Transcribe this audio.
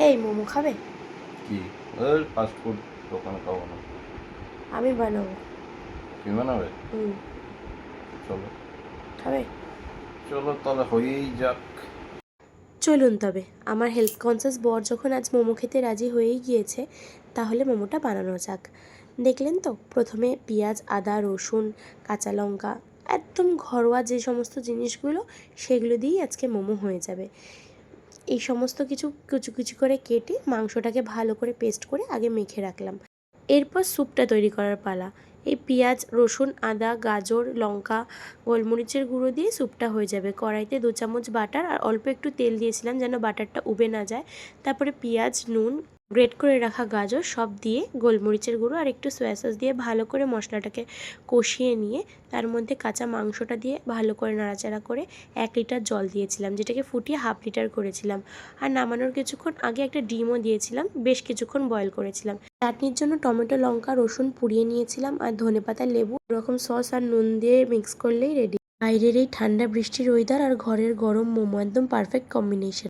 এই মোমো খাবে? কি? ওই ফাস্ট ফুড দোকানে খাবো না। আমি বানাবো। তুমি বানাবে? হুম। চলো। খাবে? চলো তাহলে হয়েই যাক। চলুন তবে, আমার হেলথ কনসিয়াস বর যখন আজ মোমো খেতে রাজি হয়েই গিয়েছে, তাহলে মোমোটা বানানো যাক। দেখলেন তো, প্রথমে পেঁয়াজ, আদা, রসুন, কাঁচা লঙ্কা, একদম ঘরোয়া যে সমস্ত জিনিসগুলো, সেগুলো দিয়েই আজকে মোমো হয়ে যাবে। এই সমস্ত কিছু কুচি কুচি করে কেটে মাংসটাকে ভালো করে পেস্ট করে আগে মেখে রাখলাম। এরপর স্যুপটা তৈরি করার পালা। এই পেঁয়াজ, রসুন, আদা, গাজর, লঙ্কা, গোলমরিচের গুঁড়ো দিয়ে স্যুপটা হয়ে যাবে। কড়াইতে 2 চামচ বাটার আর অল্প একটু তেল দিয়েছিলাম যেন বাটারটা উবে না যায়। তারপরে পেঁয়াজ, নুন, গ্রেট করে রাখা গাজর সব দিয়ে, গোলমরিচের গুঁড়ো আর একটু সয়া সস দিয়ে ভালো করে মশলাটাকে কষিয়ে নিয়ে তার মধ্যে কাঁচা মাংসটা দিয়ে ভালো করে নাড়াচাড়া করে 1 লিটার জল দিয়েছিলাম, যেটাকে ফুটিয়ে 1/2 লিটার করেছিলাম। আর নামানোর কিছুক্ষণ আগে একটা ডিমও দিয়েছিলাম, বেশ কিছুক্ষণ বয়েল করেছিলাম। চাটনির জন্য টমেটো, লঙ্কা, রসুন পুড়িয়ে নিয়েছিলাম আর ধনেপাতা, লেবু, এরকম সস আর নুন দিয়ে মিক্স করলেই রেডি। বাইরের এই ঠান্ডা বৃষ্টির ওয়েদার আর ঘরের গরম মোমো একদম পারফেক্ট কম্বিনেশন।